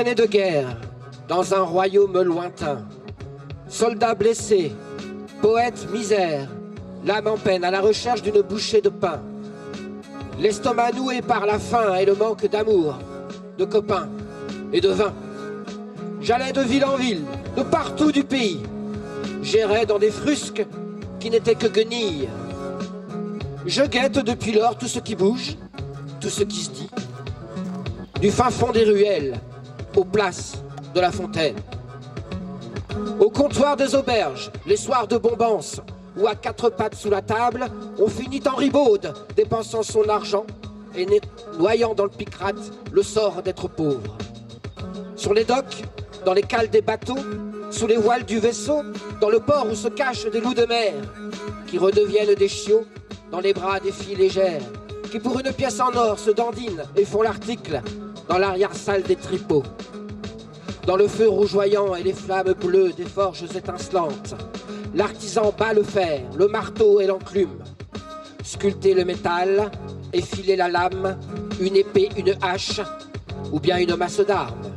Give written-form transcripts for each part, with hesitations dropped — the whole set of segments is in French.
revenais de guerre, dans un royaume lointain. Soldat blessé, poète misère, l'âme en peine à la recherche d'une bouchée de pain. L'estomac noué par la faim et le manque d'amour, de copains et de vin. J'allais de ville en ville, de partout du pays. J'errais dans des frusques qui n'étaient que guenilles. Je guette depuis lors tout ce qui bouge, tout ce qui se dit. Du fin fond des ruelles, aux places de la fontaine. Au comptoir des auberges, les soirs de bombance, où à quatre pattes sous la table, on finit en ribaude, dépensant son argent et noyant dans le picrate le sort d'être pauvre. Sur les docks, dans les cales des bateaux, sous les voiles du vaisseau, dans le port où se cachent des loups de mer, qui redeviennent des chiots dans les bras des filles légères, qui pour une pièce en or se dandinent et font l'article dans l'arrière-salle des tripots. Dans le feu rougeoyant et les flammes bleues des forges étincelantes, l'artisan bat le fer, le marteau et l'enclume. Sculpter le métal, effiler la lame, une épée, une hache, ou bien une masse d'armes.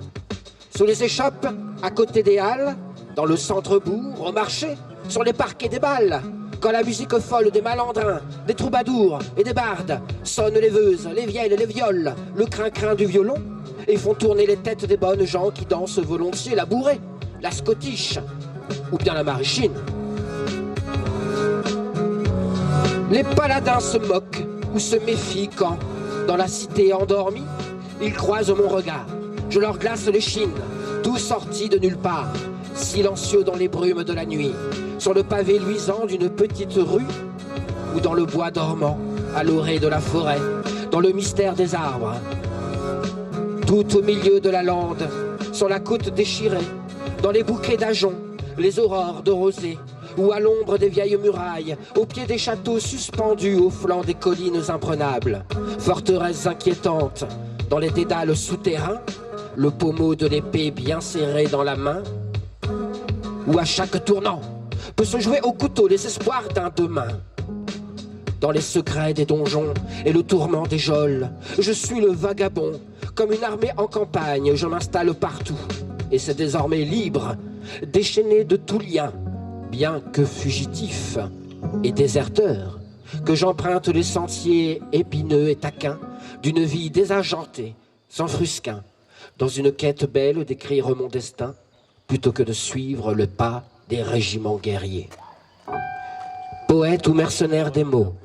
Sous les échoppes, à côté des halles, dans le centre-bourg, au marché, sur les parquets des balles, quand la musique folle des malandrins, des troubadours et des bardes sonne les veuses, les vielles, les viols, le crin-crin du violon, et font tourner les têtes des bonnes gens qui dansent volontiers la bourrée, la scottiche, ou bien la maraîchine. Les paladins se moquent ou se méfient quand, dans la cité endormie, ils croisent mon regard. Je leur glace les chines, tout sortis de nulle part, silencieux dans les brumes de la nuit, sur le pavé luisant d'une petite rue, ou dans le bois dormant, à l'orée de la forêt, dans le mystère des arbres. Tout au milieu de la lande, sur la côte déchirée, dans les bouquets d'ajoncs, les aurores de rosée, ou à l'ombre des vieilles murailles, au pied des châteaux suspendus au flanc des collines imprenables, forteresses inquiétantes, dans les dédales souterrains, le pommeau de l'épée bien serré dans la main, où à chaque tournant peut se jouer au couteau les espoirs d'un demain. Dans les secrets des donjons et le tourment des geôles, je suis le vagabond, comme une armée en campagne, je m'installe partout, et c'est désormais libre, déchaîné de tout lien, bien que fugitif et déserteur, que j'emprunte les sentiers épineux et taquins d'une vie désargentée, sans frusquin, dans une quête belle d'écrire mon destin, plutôt que de suivre le pas des régiments guerriers. Poète ou mercenaire des mots,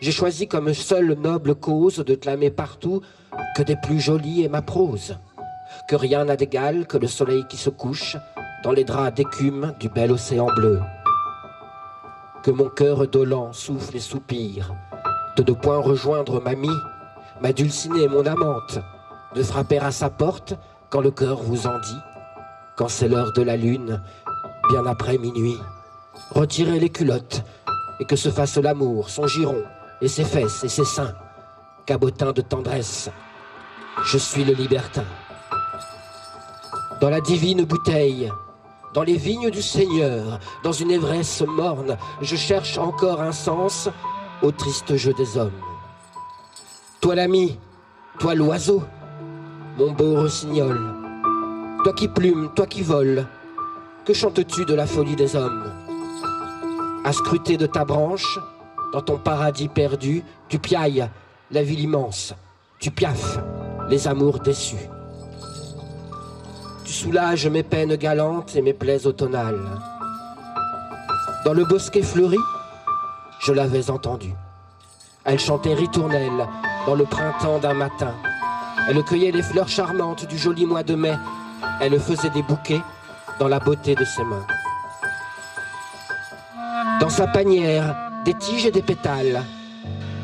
j'ai choisi comme seule noble cause de clamer partout que des plus jolies est ma prose, que rien n'a d'égal que le soleil qui se couche dans les draps d'écume du bel océan bleu, que mon cœur dolent souffle et soupire, de ne point rejoindre mamie, ma dulcinée, mon amante, de frapper à sa porte quand le cœur vous en dit, quand c'est l'heure de la lune, bien après minuit, retirez les culottes et que se fasse l'amour, son giron et ses fesses et ses seins, cabotin de tendresse, je suis le libertin. Dans la divine bouteille, dans les vignes du Seigneur, dans une ivresse morne, je cherche encore un sens au triste jeu des hommes. Toi l'ami, toi l'oiseau, mon beau rossignol, toi qui plumes, toi qui voles, que chantes-tu de la folie des hommes? À scruter de ta branche, dans ton paradis perdu, tu piailles la ville immense, tu piaffes les amours déçus. Tu soulages mes peines galantes et mes plaies automnales. Dans le bosquet fleuri, je l'avais entendue. Elle chantait ritournelle dans le printemps d'un matin. Elle cueillait les fleurs charmantes du joli mois de mai. Elle faisait des bouquets dans la beauté de ses mains. Dans sa panière, des tiges et des pétales,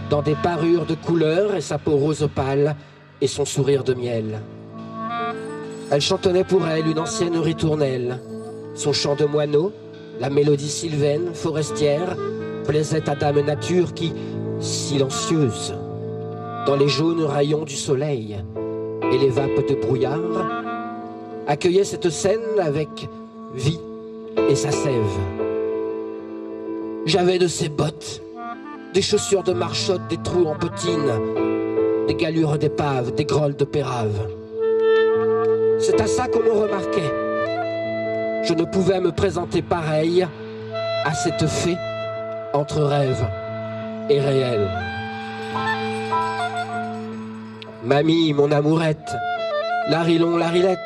dans des parures de couleurs et sa peau rose pâle et son sourire de miel. Elle chantonnait pour elle une ancienne ritournelle. Son chant de moineau, la mélodie sylvaine, forestière, plaisait à Dame Nature qui, silencieuse, dans les jaunes rayons du soleil et les vapes de brouillard, accueillait cette scène avec vie et sa sève. J'avais de ses bottes, des chaussures de marchotte, des trous en bottines, des galures d'épave, des grolles de pérave. C'est à ça qu'on me remarquait. Je ne pouvais me présenter pareil à cette fée entre rêve et réel. Mamie, mon amourette, Larilon, Larilette,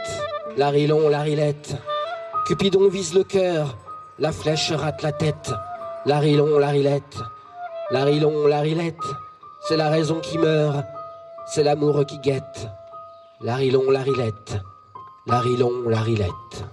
Larilon, Larilette. Cupidon vise le cœur, la flèche rate la tête. Larilon, Larilette, Larilon, Larilette. C'est la raison qui meurt, c'est l'amour qui guette. Larilon, Larilette, Larilon, Larilette.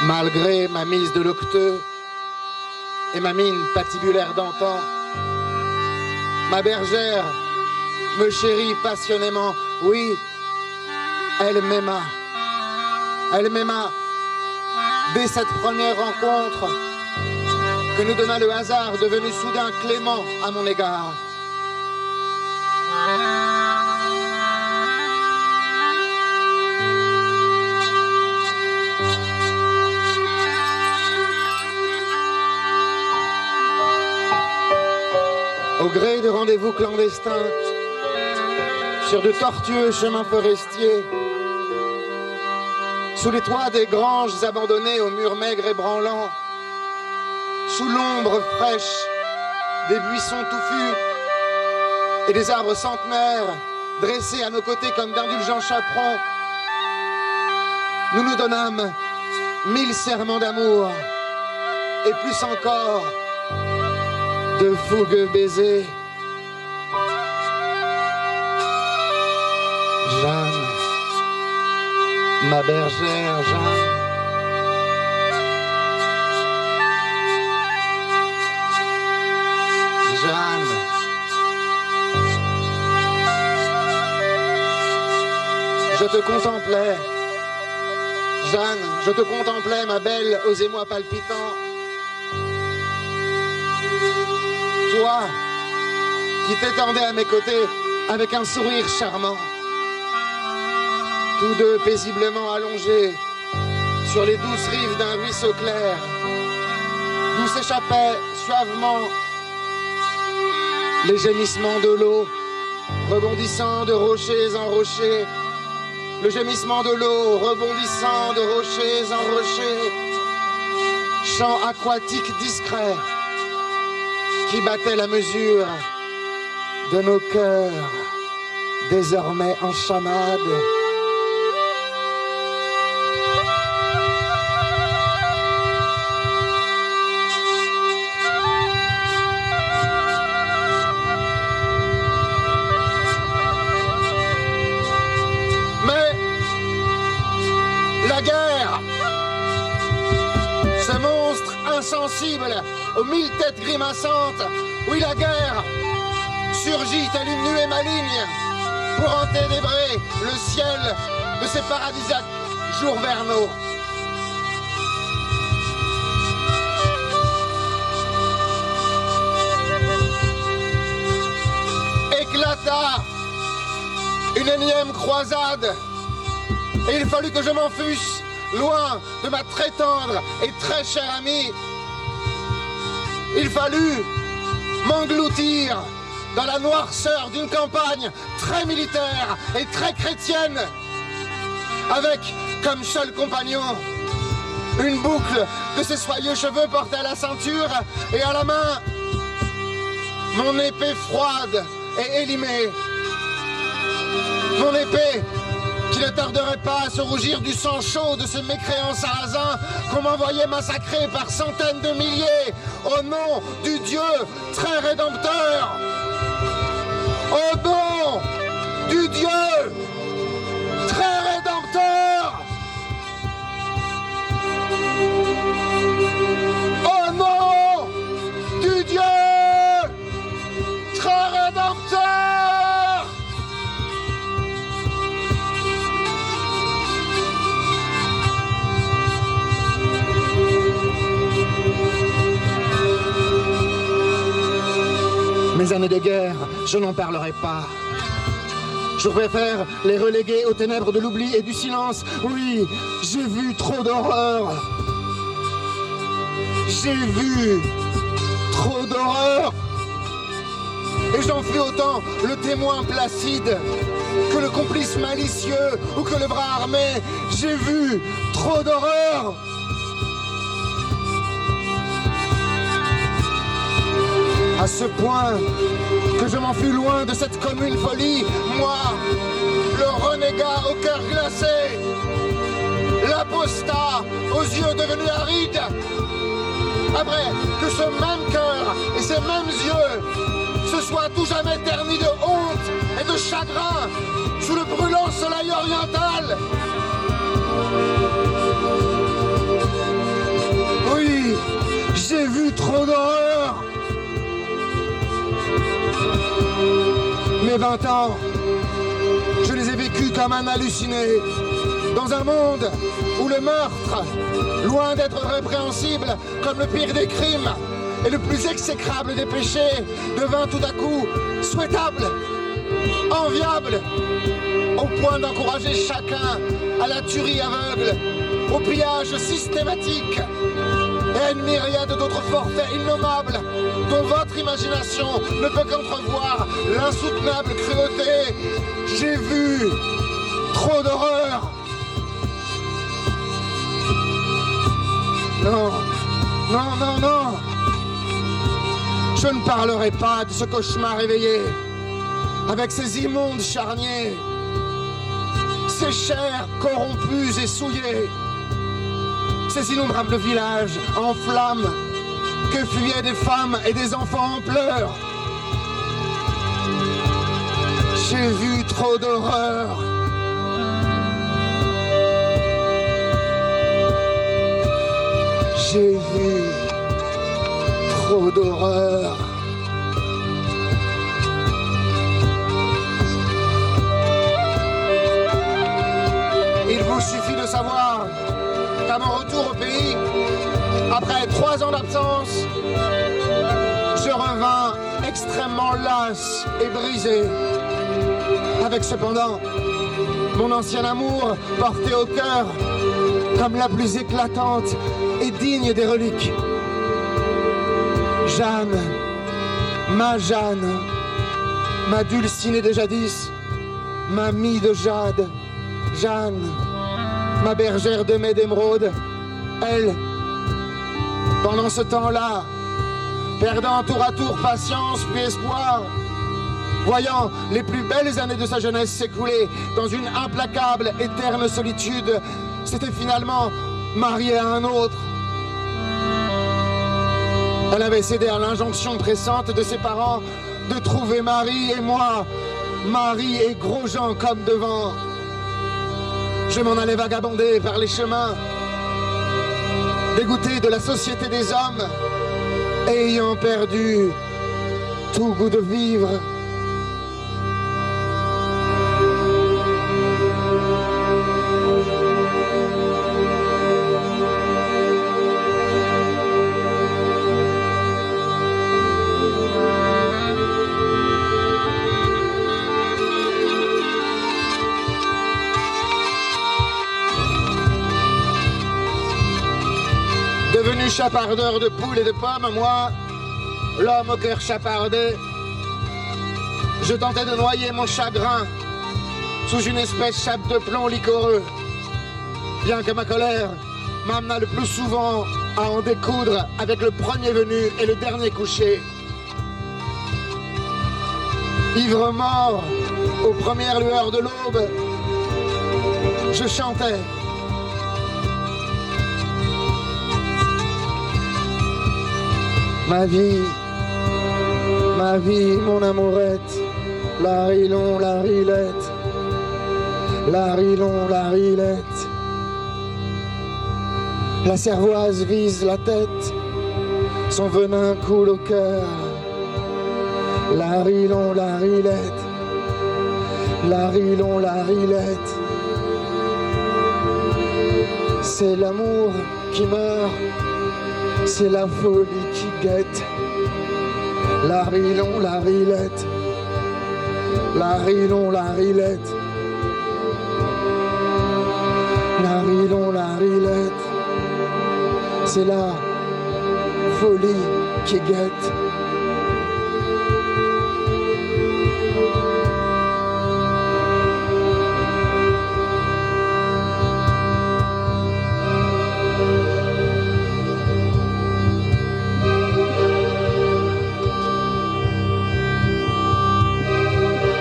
Malgré ma mise de l'octeux et ma mine patibulaire d'antan, ma bergère me chérit passionnément. Oui, elle m'aima. Elle m'aima dès cette première rencontre que nous donna le hasard, devenu soudain clément à mon égard. Au gré de rendez-vous clandestins, sur de tortueux chemins forestiers, sous les toits des granges abandonnées aux murs maigres et branlants, sous l'ombre fraîche des buissons touffus et des arbres centenaires dressés à nos côtés comme d'indulgents chaperons, nous nous donnâmes 1000 serments d'amour et plus encore de fougueux baisers. Jeanne, ma bergère Jeanne, Jeanne, je te contemplais, Jeanne, je te contemplais, ma belle, aux émois palpitants. Toi, qui t'étendais à mes côtés avec un sourire charmant, tous deux paisiblement allongés sur les douces rives d'un ruisseau clair, d'où s'échappaient suavement les gémissements de l'eau, rebondissant de rochers en rochers, le gémissement de l'eau, rebondissant de rochers en rochers, chant aquatique discret, qui battait la mesure de nos cœurs, désormais en chamade. Mais la guerre, ce monstre insensible aux 1000 têtes grimaçantes, oui, la guerre surgit telle une nuée maligne pour enténébrer le ciel de ces paradisiaques jours vernaux. Éclata une énième croisade et il fallut que je m'enfusse loin de ma très tendre et très chère amie. Il fallut m'engloutir dans la noirceur d'une campagne très militaire et très chrétienne, avec comme seul compagnon une boucle de ses soyeux cheveux portés à la ceinture et à la main mon épée froide et élimée. Mon épée qui ne tarderait pas à se rougir du sang chaud de ces mécréants sarrasins qu'on m'envoyait massacrer par centaines de milliers au nom du Dieu très rédempteur. Au nom du Dieu très rédempteur. Au nom du Dieu très rédempteur. années de guerre, je n'en parlerai pas. Je préfère les reléguer aux ténèbres de l'oubli et du silence. Oui, j'ai vu trop d'horreur. J'ai vu trop d'horreur. Et j'en fus autant le témoin placide que le complice malicieux ou que le bras armé. J'ai vu trop d'horreur. À ce point que je m'en fus loin de cette commune folie, moi, le renégat au cœur glacé, l'apostat aux yeux devenus arides, après que ce même cœur et ces mêmes yeux se soient tout jamais ternis de honte et de chagrin sous le brûlant soleil oriental. Oui, j'ai vu trop d'horreur. Mes 20 ans, je les ai vécus comme un halluciné, dans un monde où le meurtre, loin d'être répréhensible comme le pire des crimes et le plus exécrable des péchés, devint tout à coup souhaitable, enviable, au point d'encourager chacun à la tuerie aveugle, au pillage systématique et à une myriade d'autres forfaits innommables dont votre imagination ne peut qu'entrevoir l'insoutenable cruauté. J'ai vu trop d'horreur. Non, non, non, non. Je ne parlerai pas de ce cauchemar éveillé, avec ces immondes charniers, ces chairs corrompues et souillées, ces innombrables villages en flammes que fuyaient des femmes et des enfants en pleurs. J'ai vu trop d'horreur. J'ai vu trop d'horreur. Il vous suffit de savoir qu'à mon retour au pays, après 3 ans d'absence, je revins extrêmement lasse et brisé, avec cependant mon ancien amour porté au cœur comme la plus éclatante et digne des reliques. Jeanne, ma dulcinée de jadis, ma mie de jade, Jeanne, ma bergère de mai d'émeraude, elle, pendant ce temps-là, perdant tour à tour patience puis espoir, voyant les plus belles années de sa jeunesse s'écouler dans une implacable et terne solitude, s'était finalement mariée à un autre. Elle avait cédé à l'injonction pressante de ses parents de trouver Marie et moi, Marie et Grosjean comme devant. Je m'en allais vagabonder par les chemins, dégoûté de la société des hommes, ayant perdu tout goût de vivre. Devenu chapardeur de poules et de pommes, moi, l'homme au cœur chapardé, je tentais de noyer mon chagrin sous une espèce chape de plomb liquoreux, bien que ma colère m'amena le plus souvent à en découdre avec le premier venu et le dernier couché. Ivre mort aux premières lueurs de l'aube, je chantais. Ma vie, mon amourette, la rilon, la rilette, la rilon, la rilette. La cervoise vise la tête, son venin coule au cœur. La rilon, la rilette, la rilon, la rilette. C'est l'amour qui meurt, c'est la folie qui guette. La rilon, la rilette. La rilon, la rilette. La rilon, la rilette. C'est la folie qui guette.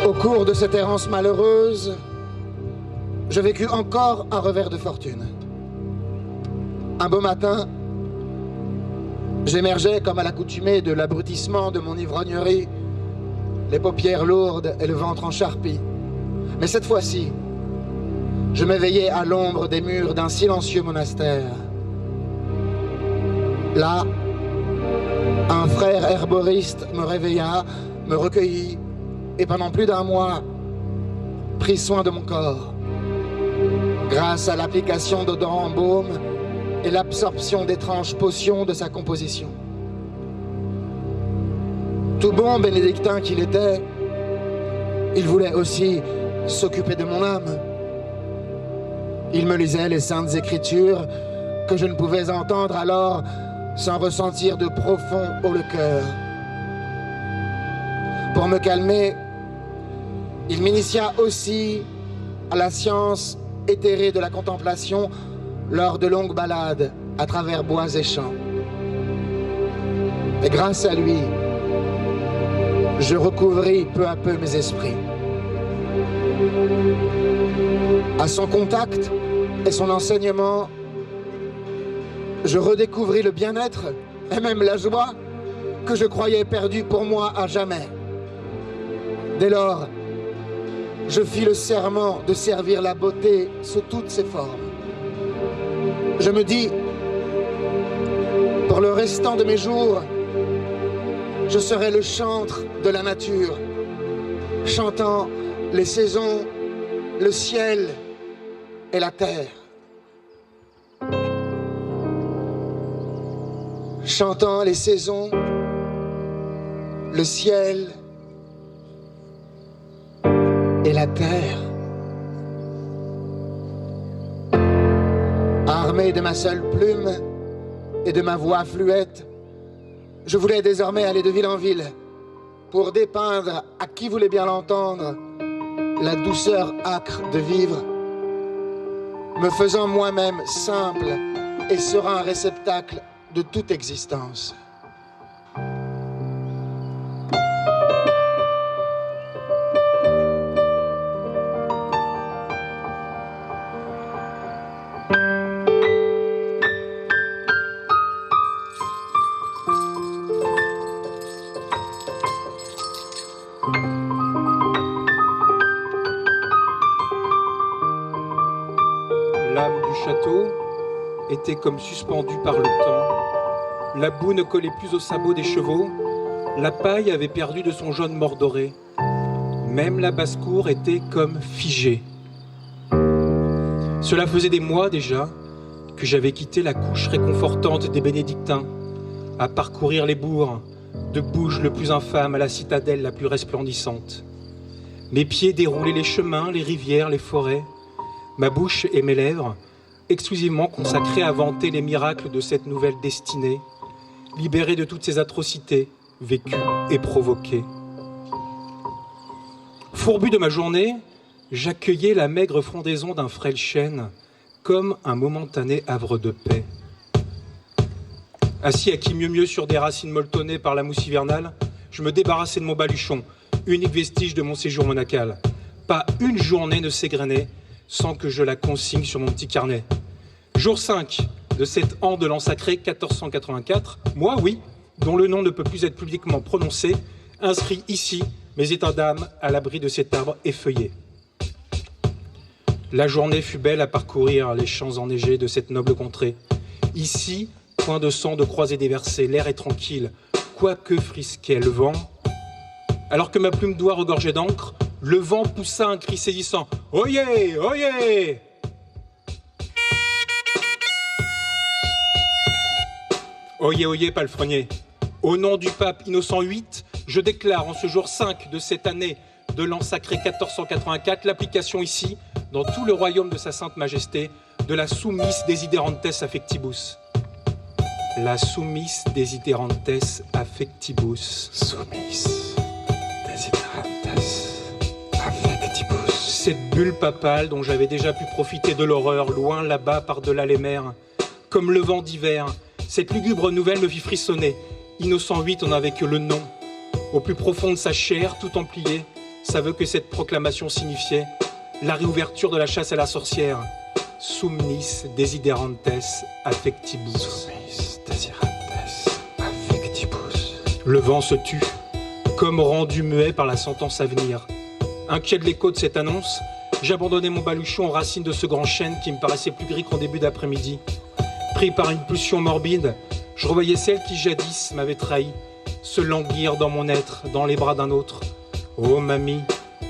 Au cours de cette errance malheureuse, je vécus encore un revers de fortune. Un beau matin, j'émergeais comme à l'accoutumée de l'abrutissement de mon ivrognerie, les paupières lourdes et le ventre en charpie. Mais cette fois-ci, je m'éveillais à l'ombre des murs d'un silencieux monastère. Là, un frère herboriste me réveilla, me recueillit, et pendant plus d'un mois, prit soin de mon corps. Grâce à l'application d'odorants en baume et l'absorption d'étranges potions de sa composition. Tout bon bénédictin qu'il était, il voulait aussi s'occuper de mon âme. Il me lisait les saintes écritures que je ne pouvais entendre alors sans ressentir de profond haut le cœur. Pour me calmer, il m'initia aussi à la science éthérée de la contemplation lors de longues balades à travers bois et champs. Et grâce à lui, je recouvris peu à peu mes esprits. À son contact et son enseignement, je redécouvris le bien-être et même la joie que je croyais perdue pour moi à jamais. Dès lors, je fis le serment de servir la beauté sous toutes ses formes. Je me dis, pour le restant de mes jours, je serai le chantre de la nature, chantant les saisons, le ciel et la terre. Chantant les saisons, le ciel et la terre. Armé de ma seule plume et de ma voix fluette, je voulais désormais aller de ville en ville pour dépeindre à qui voulait bien l'entendre la douceur âcre de vivre, me faisant moi-même simple et serein réceptacle de toute existence. L'âme du château était comme suspendue par le temps. La boue ne collait plus aux sabots des chevaux. La paille avait perdu de son jaune mordoré. Même la basse-cour était comme figée. Cela faisait des mois déjà que j'avais quitté la couche réconfortante des bénédictins, à parcourir les bourgs, de Bouge le plus infâme à la citadelle la plus resplendissante. Mes pieds déroulaient les chemins, les rivières, les forêts. Ma bouche et mes lèvres, exclusivement consacrées à vanter les miracles de cette nouvelle destinée, libérée de toutes ces atrocités vécues et provoquées. Fourbu de ma journée, j'accueillais la maigre frondaison d'un frêle chêne comme un momentané havre de paix. Assis à qui mieux sur des racines molletonnées par la mousse hivernale, je me débarrassais de mon baluchon, unique vestige de mon séjour monacal. Pas une journée ne s'égrenait sans que je la consigne sur mon petit carnet. Jour 5 de cet an de l'an sacré 1484, moi, oui, dont le nom ne peut plus être publiquement prononcé, inscrit ici mes états d'âme à l'abri de cet arbre effeuillé. La journée fut belle à parcourir les champs enneigés de cette noble contrée. Ici, point de sang, de croisée déversée, l'air est tranquille, quoique frisquait le vent. Alors que ma plume d'oie regorgeait d'encre, le vent poussa un cri saisissant. « Oyez, oyez !» Oyez, oyez, palefrenier. Au nom du pape Innocent VIII, Je déclare en ce jour 5 de cette année de l'an sacré 1484 l'application ici, dans tout le royaume de sa sainte majesté, de la Summis Desiderantes Affectibus. La Summis Desiderantes Affectibus. Summis Desiderantes Affectibus. Cette bulle papale dont j'avais déjà pu profiter de l'horreur, loin là-bas par-delà les mers, comme le vent d'hiver, cette lugubre nouvelle me fit frissonner. Innocent 8 en avait que le nom. Au plus profond de sa chair, tout emplié, ça veut que cette proclamation signifiait la réouverture de la chasse à la sorcière. Summis Desiderantes Affectibus. Summis Desiderantes Affectibus. Le vent se tut, comme rendu muet par la sentence à venir. Inquiet de l'écho de cette annonce, j'abandonnai mon baluchon aux racines de ce grand chêne qui me paraissait plus gris qu'en début d'après-midi. Pris par une pulsion morbide, je revoyais celle qui jadis m'avait trahi, se languir dans mon être, dans les bras d'un autre. Oh mamie,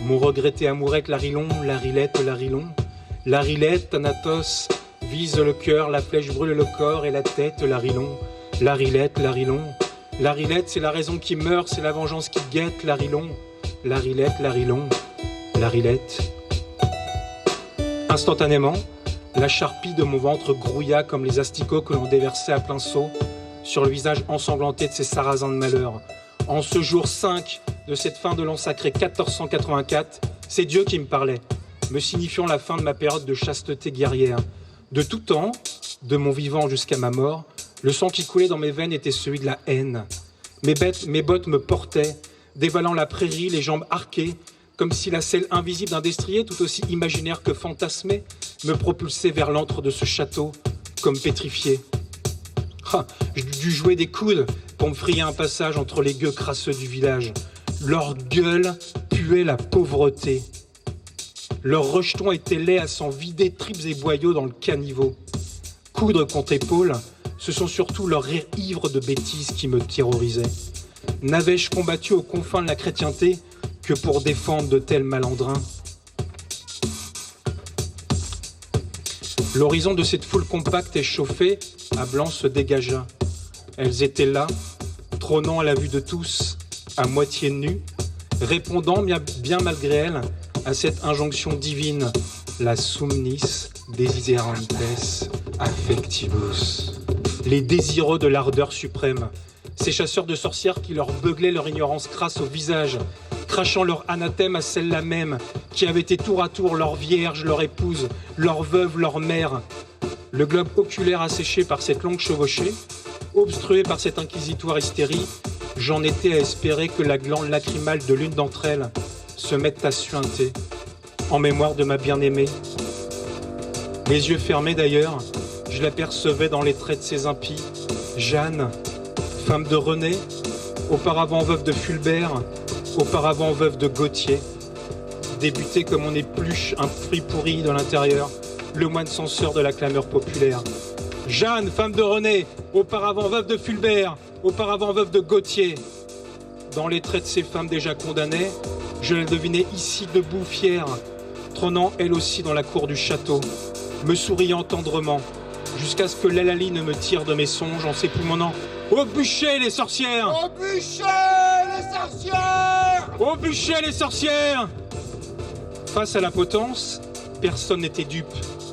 mon regretté amourette Larilon, Larilette, Larilon. Larilette, Thanatos, vise le cœur, la flèche brûle le corps et la tête, Larilon. Larilette, Larilon. Larilette, c'est la raison qui meurt, c'est la vengeance qui guette, Larilon. Larilette, Larilon. Larilette. Instantanément, la charpie de mon ventre grouilla comme les asticots que l'on déversait à plein seau sur le visage ensanglanté de ces sarrasins de malheur. En ce jour 5 de cette fin de l'an sacré 1484, c'est Dieu qui me parlait, me signifiant la fin de ma période de chasteté guerrière. De tout temps, de mon vivant jusqu'à ma mort, le sang qui coulait dans mes veines était celui de la haine. Mes bottes me portaient, dévalant la prairie, les jambes arquées, comme si la selle invisible d'un destrier, tout aussi imaginaire que fantasmé, me propulsait vers l'antre de ce château, comme pétrifié. J'ai dû jouer des coudes pour me frayer un passage entre les gueux crasseux du village. Leur gueule puait la pauvreté. Leurs rejetons étaient laids à s'en vider tripes et boyaux dans le caniveau. Coudre contre épaule, ce sont surtout leurs rires ivres de bêtises qui me terrorisaient. N'avais-je combattu aux confins de la chrétienté que pour défendre de tels malandrins? L'horizon de cette foule compacte et chauffée à blanc se dégagea. Elles étaient là, trônant à la vue de tous, à moitié nues, répondant bien malgré elles à cette injonction divine, la Summis Desiderantes Affectibus. Les désireux de l'ardeur suprême, ces chasseurs de sorcières qui leur beuglaient leur ignorance crasse au visage, crachant leur anathème à celle-là même qui avait été tour à tour leur vierge, leur épouse, leur veuve, leur mère. Le globe oculaire asséché par cette longue chevauchée, obstrué par cette inquisitoire hystérie, j'en étais à espérer que la glande lacrymale de l'une d'entre elles se mette à suinter, en mémoire de ma bien-aimée. Les yeux fermés d'ailleurs, je l'apercevais dans les traits de ses impies. Jeanne, femme de René, auparavant veuve de Fulbert, auparavant veuve de Gauthier, débutait comme on épluche un fruit pourri de l'intérieur, le moine censeur de la clameur populaire. Jeanne, femme de René, auparavant veuve de Fulbert, auparavant veuve de Gauthier. Dans les traits de ces femmes déjà condamnées, je la devinais ici debout fière, trônant elle aussi dans la cour du château, me souriant tendrement, jusqu'à ce que l'Alali ne me tire de mes songes en s'époumonnant. Au bûcher les sorcières! Au bûcher les sorcières! Au bûcher les sorcières! Face à la potence, personne n'était dupe.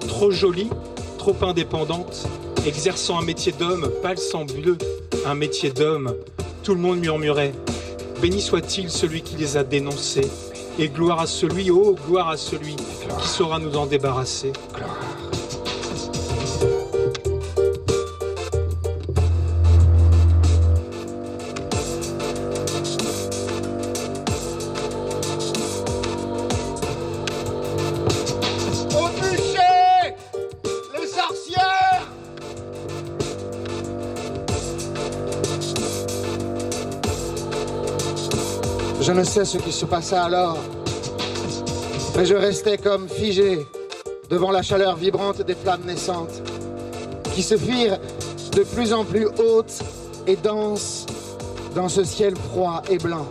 Trop jolie, trop indépendante, exerçant un métier d'homme, pas le sang bleu, un métier d'homme. Tout le monde murmurait. Béni soit-il celui qui les a dénoncés. Et gloire à celui, oh gloire à celui qui saura nous en débarrasser. Je ne sais ce qui se passa alors, mais je restais comme figé devant la chaleur vibrante des flammes naissantes, qui se firent de plus en plus hautes et denses dans ce ciel froid et blanc.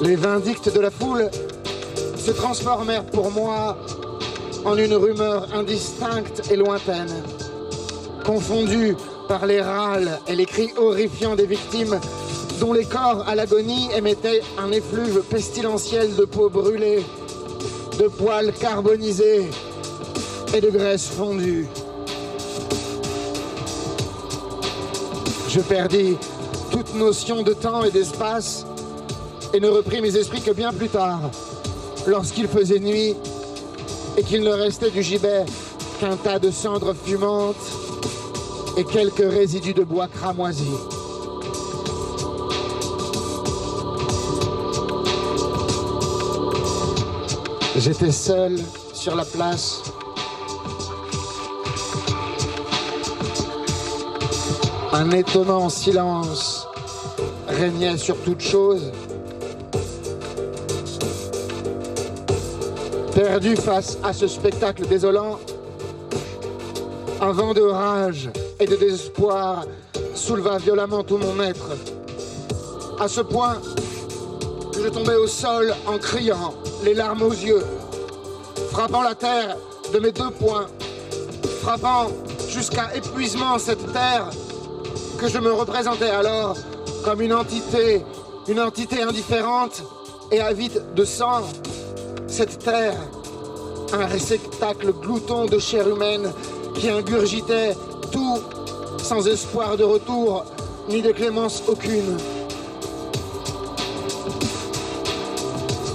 Les vindictes de la foule se transformèrent pour moi en une rumeur indistincte et lointaine, confondue par les râles et les cris horrifiants des victimes dont les corps à l'agonie émettaient un effluve pestilentiel de peau brûlée, de poils carbonisés et de graisse fondue. Je perdis toute notion de temps et d'espace et ne repris mes esprits que bien plus tard, lorsqu'il faisait nuit et qu'il ne restait du gibet qu'un tas de cendres fumantes et quelques résidus de bois cramoisis. J'étais seul sur la place. Un étonnant silence régnait sur toute chose. Perdu face à ce spectacle désolant, un vent de rage et de désespoir souleva violemment tout mon être, à ce point que je tombais au sol en criant, les larmes aux yeux, frappant la terre de mes 2 poings, frappant jusqu'à épuisement cette terre que je me représentais alors comme une entité indifférente et avide de sang. Cette terre, un réceptacle glouton de chair humaine qui ingurgitait tout sans espoir de retour ni de clémence aucune.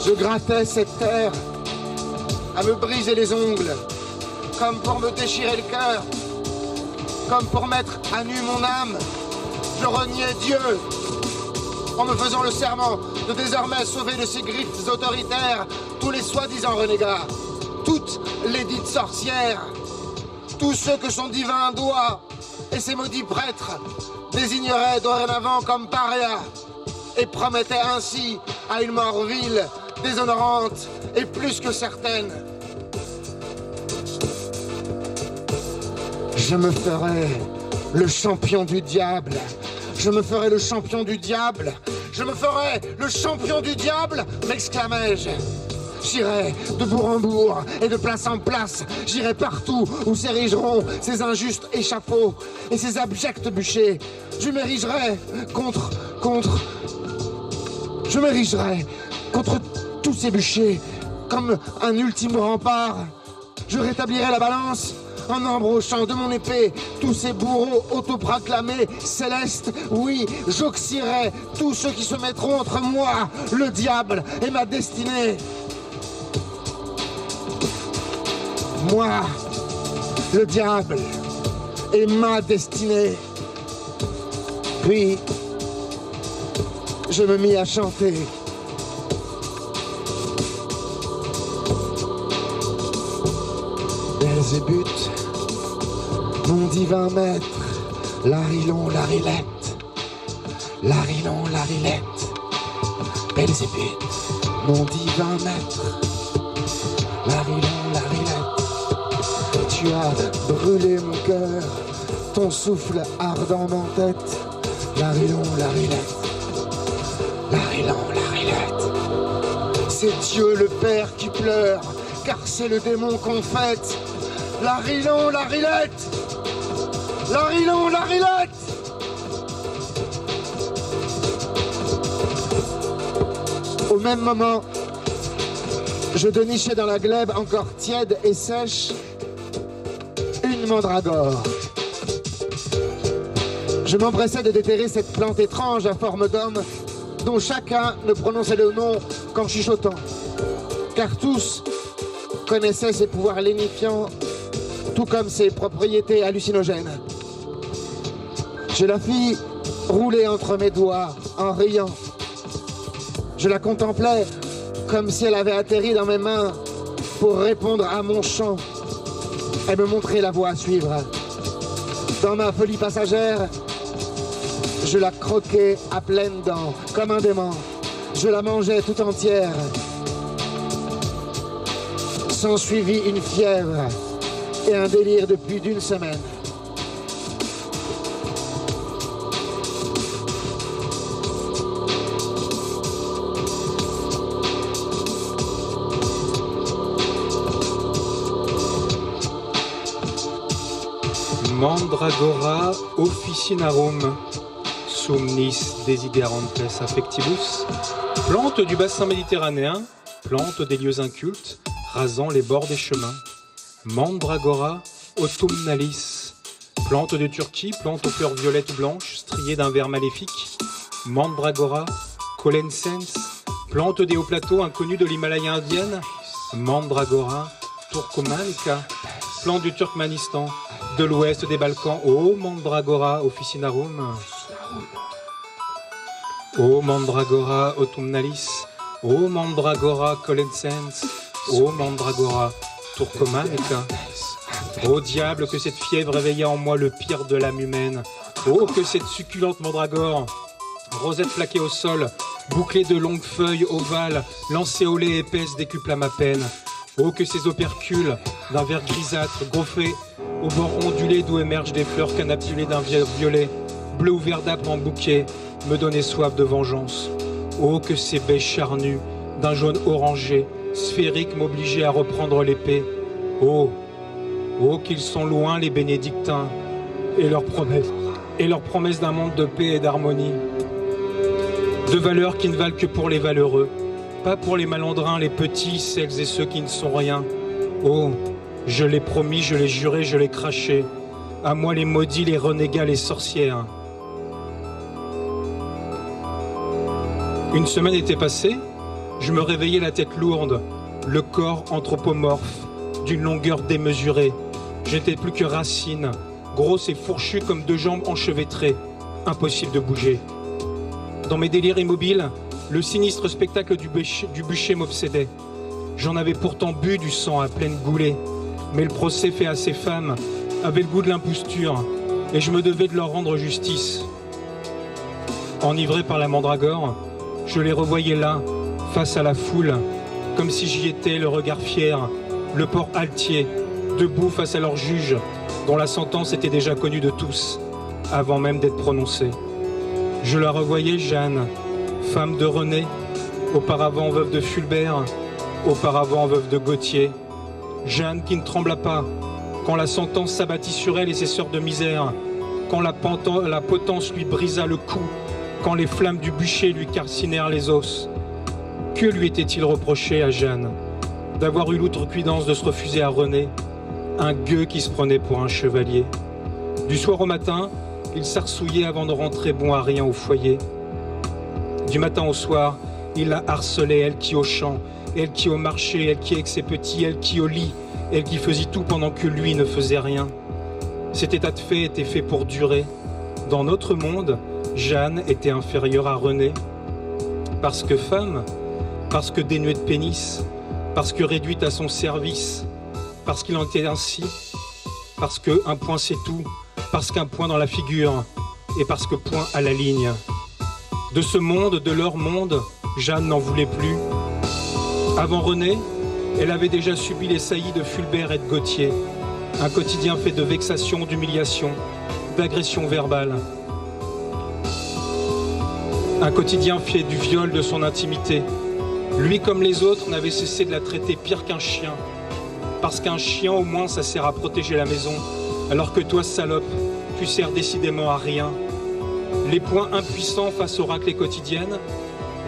Je grattais cette terre à me briser les ongles, comme pour me déchirer le cœur, comme pour mettre à nu mon âme. Je reniais Dieu en me faisant le serment de désormais sauver de ses griffes autoritaires tous les soi-disant renégats, toutes les dites sorcières, tous ceux que son divin doigt et ses maudits prêtres désigneraient dorénavant comme parias et promettaient ainsi à une mort vile, déshonorante et plus que certaine. Je me ferai le champion du diable. Je me ferai le champion du diable. Je me ferai le champion du diable, m'exclamai-je. J'irai de bourg en bourg et de place en place. J'irai partout où s'érigeront ces injustes échafauds et ces abjects bûchers. Je m'érigerai contre tous ces bûchers comme un ultime rempart. Je rétablirai la balance en embrochant de mon épée tous ces bourreaux autoproclamés célestes. Oui, j'oxyrai tous ceux qui se mettront entre moi, le diable et ma destinée. Moi, le diable et ma destinée. Puis, je me mis à chanter. Belzébuth, mon divin maître, Larilon, Larilette, Larilon, Larilette, Belzébuth, mon divin maître, Larilon, Larilette, tu as brûlé mon cœur, ton souffle ardent m'entête, Larilon, Larilette, Larilon, Larilette, c'est Dieu le Père qui pleure, car c'est le démon qu'on fête. Larilon, Larilette, Larilon, Larilette. Au même moment, je dénichais dans la glèbe encore tiède et sèche une mandragore. Je m'empressais de déterrer cette plante étrange à forme d'homme dont chacun ne prononçait le nom qu'en chuchotant, car tous connaissaient ses pouvoirs lénifiants tout comme ses propriétés hallucinogènes. Je la fis rouler entre mes doigts en riant. Je la contemplais comme si elle avait atterri dans mes mains pour répondre à mon chant et me montrer la voie à suivre. Dans ma folie passagère, je la croquais à pleines dents, comme un dément. Je la mangeais tout entière. S'ensuivit une fièvre et un délire de plus d'une semaine. Mandragora officinarum, sumnis desiderantes affectivus, plante du bassin méditerranéen, plante des lieux incultes, rasant les bords des chemins. Mandragora autumnalis, plante de Turquie, plante aux fleurs violettes ou blanches, striée d'un vert maléfique. Mandragora colensens, plante des hauts plateaux inconnus de l'Himalaya indienne. Mandragora turcomanica, plante du Turkménistan, de l'ouest des Balkans. O Mandragora officinarum, O Mandragora autumnalis, O Mandragora colensens, O Mandragora turcomanica. Ô diable, que cette fièvre éveilla en moi le pire de l'âme humaine. Oh, que cette succulente mandragore, rosette plaquée au sol, bouclée de longues feuilles ovales, lancée au lait épaisse décupla ma peine. Oh, que ces opercules, d'un vert grisâtre, gaufrés, au bord ondulé d'où émergent des fleurs canapulées d'un violet, bleu ou verdâtre en bouquet, me donnaient soif de vengeance. Oh, que ces baies charnues, d'un jaune orangé, sphérique, m'obligeaient à reprendre l'épée. Oh, oh, qu'ils sont loin les bénédictins et leurs promesses d'un monde de paix et d'harmonie. De valeurs qui ne valent que pour les valeureux, pas pour les malandrins, les petits, celles et ceux qui ne sont rien. Oh, je l'ai promis, je l'ai juré, je l'ai craché. À moi les maudits, les renégats, les sorcières. Une semaine était passée, je me réveillais la tête lourde, le corps anthropomorphe, d'une longueur démesurée. Je n'étais plus que racine, grosse et fourchue comme deux jambes enchevêtrées. Impossible de bouger. Dans mes délires immobiles, le sinistre spectacle du bûcher m'obsédait. J'en avais pourtant bu du sang à pleine goulée, mais le procès fait à ces femmes avait le goût de l'imposture, et je me devais de leur rendre justice. Enivré par la mandragore, je les revoyais là, face à la foule, comme si j'y étais, le regard fier, le port altier, debout face à leur juge, dont la sentence était déjà connue de tous, avant même d'être prononcée. Je la revoyais, Jeanne, femme de René, auparavant veuve de Fulbert, auparavant veuve de Gautier. Jeanne qui ne trembla pas, quand la sentence s'abattit sur elle et ses sœurs de misère, quand la potence lui brisa le cou, quand les flammes du bûcher lui calcinèrent les os. Que lui était-il reproché à Jeanne? D'avoir eu l'outrecuidance de se refuser à René, un gueux qui se prenait pour un chevalier. Du soir au matin, il s'arsouillait avant de rentrer bon à rien au foyer. Du matin au soir, il la harcelait, elle qui au champ, elle qui au marché, elle qui avec ses petits, elle qui au lit, elle qui faisait tout pendant que lui ne faisait rien. Cet état de fait était fait pour durer. Dans notre monde, Jeanne était inférieure à René. Parce que femme, parce que dénuée de pénis, parce que réduite à son service, parce qu'il en était ainsi, parce qu'un point c'est tout, parce qu'un point dans la figure, et parce que point à la ligne. De ce monde, de leur monde, Jeanne n'en voulait plus. Avant René, elle avait déjà subi les saillies de Fulbert et de Gautier, un quotidien fait de vexations, d'humiliations, d'agressions verbales. Un quotidien fait du viol de son intimité. Lui, comme les autres, n'avait cessé de la traiter pire qu'un chien. Parce qu'un chien, au moins, ça sert à protéger la maison. Alors que toi, salope, tu sers décidément à rien. Les poings impuissants face aux raclées quotidiennes,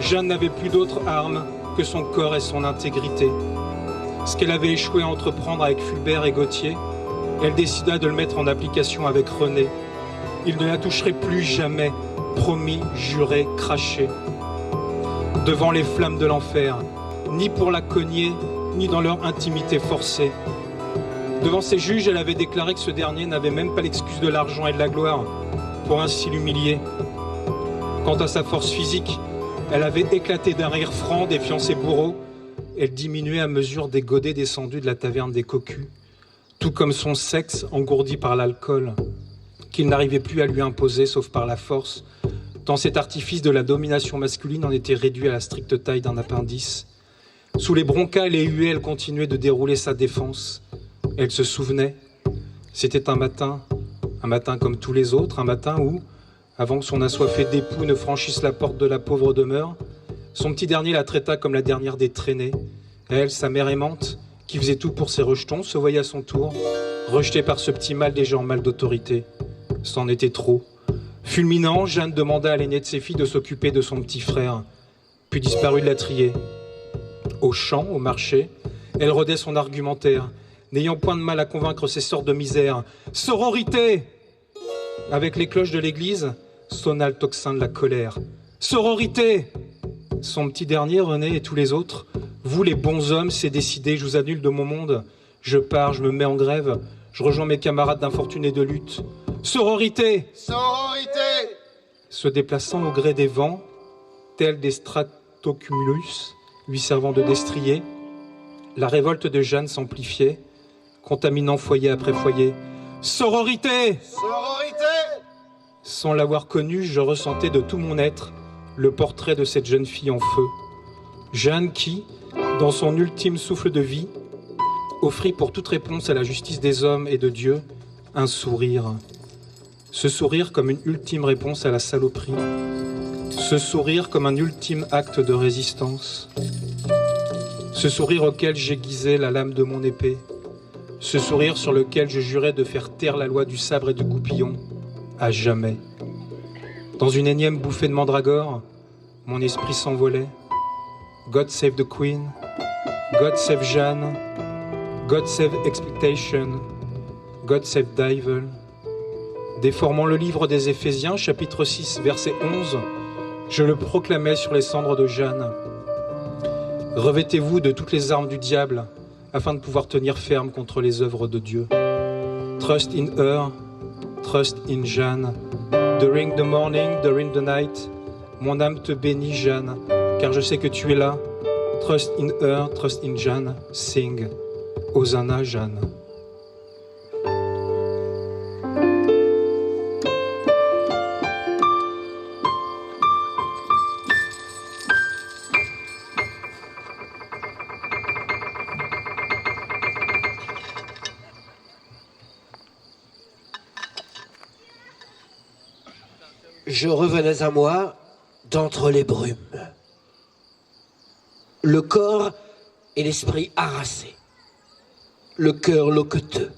Jeanne n'avait plus d'autre arme que son corps et son intégrité. Ce qu'elle avait échoué à entreprendre avec Fulbert et Gautier, elle décida de le mettre en application avec René. Il ne la toucherait plus jamais, promis, juré, craché. Devant les flammes de l'enfer, ni pour la cogner, ni dans leur intimité forcée. Devant ses juges, elle avait déclaré que ce dernier n'avait même pas l'excuse de l'argent et de la gloire, pour ainsi l'humilier. Quant à sa force physique, elle avait éclaté d'un rire franc, défiant ses bourreaux. Elle diminuait à mesure des godets descendus de la taverne des cocus, tout comme son sexe engourdi par l'alcool, qu'il n'arrivait plus à lui imposer, sauf par la force, tant cet artifice de la domination masculine en était réduit à la stricte taille d'un appendice. Sous les broncas et les huées, elle continuait de dérouler sa défense. Elle se souvenait. C'était un matin comme tous les autres, un matin où, avant que son assoiffé d'époux ne franchisse la porte de la pauvre demeure, son petit dernier la traita comme la dernière des traînées. Elle, sa mère aimante, qui faisait tout pour ses rejetons, se voyait à son tour rejeté par ce petit mal des gens, mal d'autorité. C'en était trop. Fulminant, Jeanne demanda à l'aînée de ses filles de s'occuper de son petit frère, puis disparut de la trier. Au champ, au marché, elle rodait son argumentaire, n'ayant point de mal à convaincre ces sortes de misère. Sororité! Avec les cloches de l'église, sonna le tocsin de la colère. Sororité! Son petit dernier, René, et tous les autres, vous les bons hommes, c'est décidé, je vous annule de mon monde. Je pars, je me mets en grève, je rejoins mes camarades d'infortune et de lutte. Sororité! Sororité! Se déplaçant au gré des vents, tels des stratocumulus, lui servant de destrier, la révolte de Jeanne s'amplifiait, contaminant foyer après foyer. Sororité! Sororité! Sans l'avoir connue, je ressentais de tout mon être le portrait de cette jeune fille en feu. Jeanne qui, dans son ultime souffle de vie, offrit pour toute réponse à la justice des hommes et de Dieu un sourire. Ce sourire comme une ultime réponse à la saloperie. Ce sourire comme un ultime acte de résistance. Ce sourire auquel j'aiguisais la lame de mon épée. Ce sourire sur lequel je jurais de faire taire la loi du sabre et du goupillon, à jamais. Dans une énième bouffée de mandragore, mon esprit s'envolait. God save the Queen, God save Jeanne, God save Expectation, God save Devil. Déformant le livre des Éphésiens, chapitre 6, verset 11, je le proclamais sur les cendres de Jeanne. Revêtez-vous de toutes les armes du diable, afin de pouvoir tenir ferme contre les œuvres de Dieu. Trust in her, trust in Jeanne. During the morning, during the night, mon âme te bénit, Jeanne, car je sais que tu es là. Trust in her, trust in Jeanne, sing. Hosanna, Jeanne. Je revenais à moi d'entre les brumes. Le corps et l'esprit harassés. Le cœur loqueteux.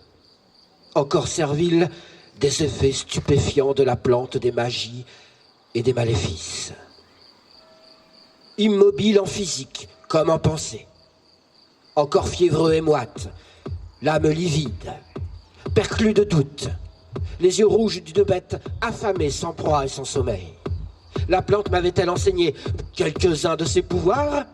Encore servile des effets stupéfiants de la plante des magies et des maléfices. Immobile en physique comme en pensée. Encore fiévreux et moite, l'âme livide, perclus de doute. Les yeux rouges d'une bête affamée, sans proie et sans sommeil. La plante m'avait-elle enseigné quelques-uns de ses pouvoirs?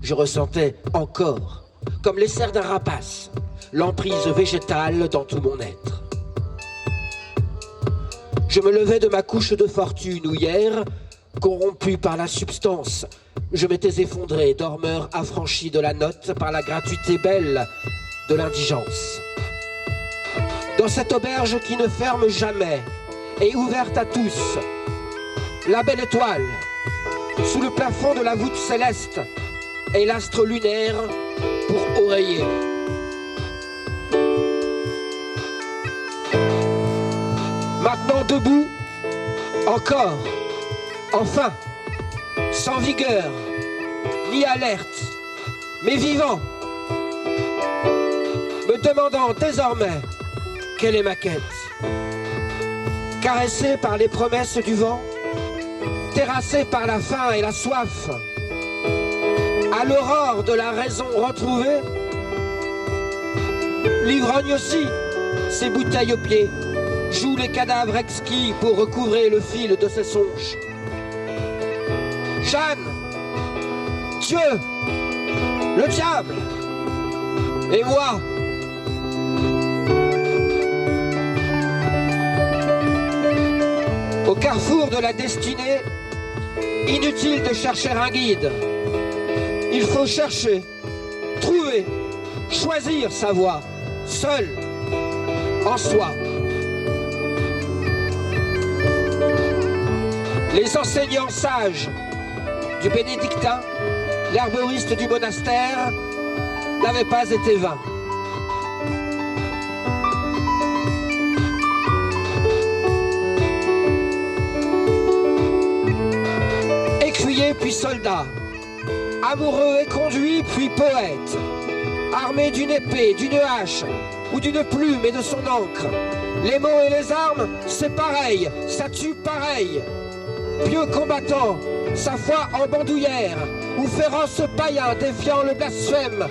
Je ressentais encore, comme les serres d'un rapace, l'emprise végétale dans tout mon être. Je me levais de ma couche de fortune où hier, corrompu par la substance, je m'étais effondré, dormeur affranchi de la note par la gratuité belle de l'indigence. Dans cette auberge qui ne ferme jamais et ouverte à tous, la belle étoile, sous le plafond de la voûte céleste, et l'astre lunaire pour oreiller. Maintenant debout, encore, enfin, sans vigueur, ni alerte, mais vivant, me demandant désormais quelle est ma quête. Caressé par les promesses du vent, terrassé par la faim et la soif, à l'aurore de la raison retrouvée, l'ivrogne aussi, ses bouteilles aux pieds, joue les cadavres exquis pour recouvrer le fil de ses songes. Jeanne, Dieu, le diable, et moi. Au carrefour de la destinée, inutile de chercher un guide. Il faut chercher, trouver, choisir sa voie, seul, en soi. Les enseignants sages du bénédictin, l'herboriste du monastère, n'avaient pas été vains. Écuyer puis soldat, amoureux et conduit puis poète, armé d'une épée, d'une hache, ou d'une plume et de son encre. Les mots et les armes, c'est pareil, ça tue pareil. Pieux combattant, sa foi en bandoulière, ou féroce païen défiant le blasphème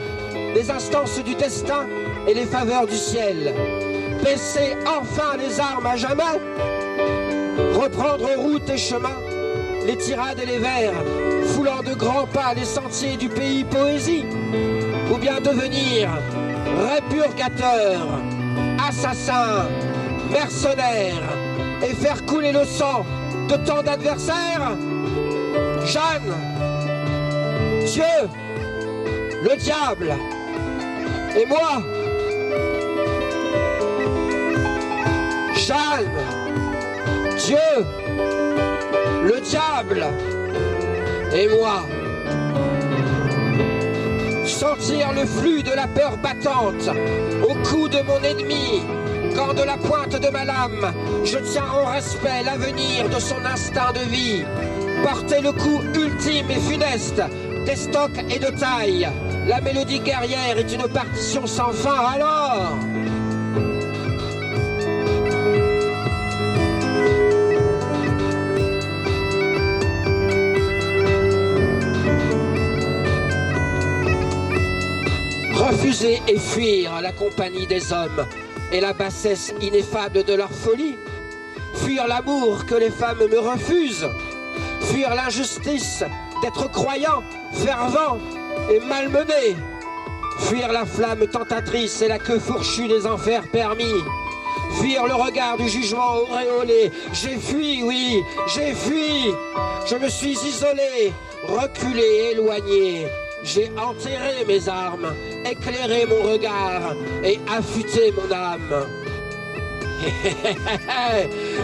des instances du destin et les faveurs du ciel. Baisser enfin les armes à jamais, reprendre route et chemin, les tirades et les vers, foulant de grands pas les sentiers du pays poésie, ou bien devenir répurgateur, assassin, mercenaire, et faire couler le sang de tant d'adversaires. Jeanne, Dieu, le diable, et moi. Jeanne, Dieu, le diable, et moi. Sentir le flux de la peur battante au cou de mon ennemi, quand de la pointe de ma lame, je tiens en respect l'avenir de son instinct de vie. Porter le coup ultime et funeste des stocks et de taille. La mélodie guerrière est une partition sans fin, alors refuser et fuir la compagnie des hommes et la bassesse ineffable de leur folie. Fuir l'amour que les femmes me refusent. Fuir l'injustice d'être croyant, fervent et malmené. Fuir la flamme tentatrice et la queue fourchue des enfers permis. Fuir le regard du jugement auréolé. J'ai fui, oui, j'ai fui. Je me suis isolé, reculé, éloigné. J'ai enterré mes armes, éclairé mon regard et affûté mon âme.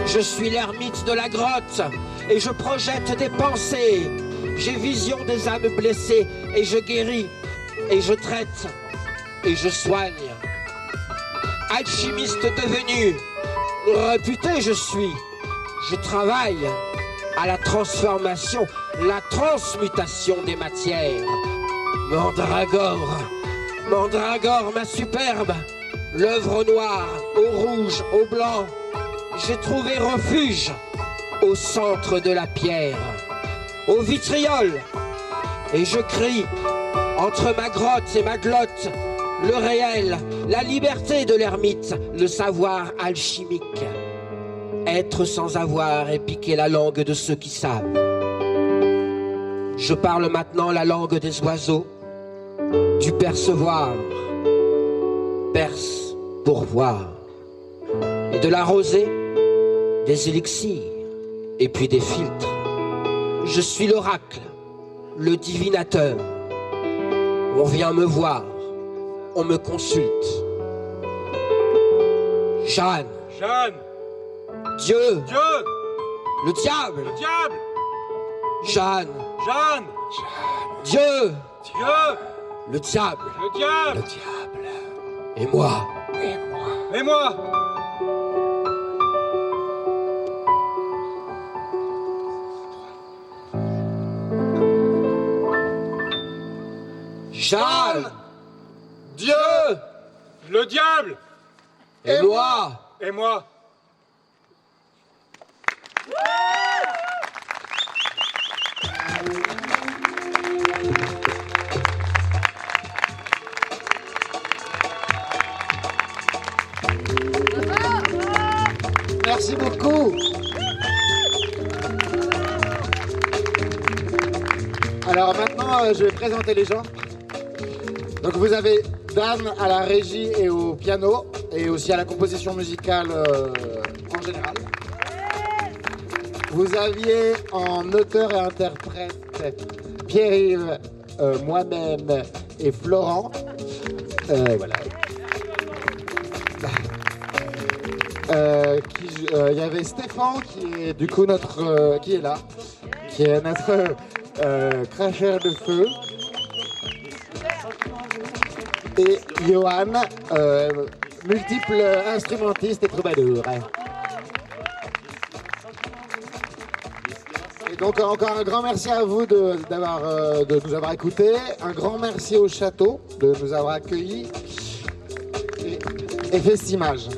Je suis l'ermite de la grotte et je projette des pensées. J'ai vision des âmes blessées et je guéris et je traite et je soigne. Alchimiste devenu, réputé je suis. Je travaille à la transformation, la transmutation des matières. Mandragore, Mandragore, ma superbe, l'œuvre noire, au rouge, au blanc, j'ai trouvé refuge au centre de la pierre, au vitriol, et je crie entre ma grotte et ma glotte, le réel, la liberté de l'ermite, le savoir alchimique, être sans avoir et piquer la langue de ceux qui savent. Je parle maintenant la langue des oiseaux, du percevoir, perce pour voir, et de la rosée, des élixirs, et puis des filtres. Je suis l'oracle, le divinateur. On vient me voir, on me consulte. Jeanne, Jeanne, Dieu, Dieu, le diable, le diable, Jeanne, Jeanne, Dieu, Dieu, le diable, le diable, et moi. et moi. Jeanne, Dieu, Le diable, et moi. et moi. merci beaucoup. Alors maintenant, je vais présenter les gens. Donc vous avez Dan à la régie et au piano, et aussi à la composition musicale en général. Vous aviez en auteur et interprète Pierre-Yves, moi-même et Florent. Voilà. Il y avait Stéphane qui est du coup qui est là, qui est notre cracheur de feu. Et Johan, multiple instrumentiste et troubadour. Et donc encore un grand merci à vous de nous avoir écoutés. Un grand merci au château de nous avoir accueillis. et Festimage.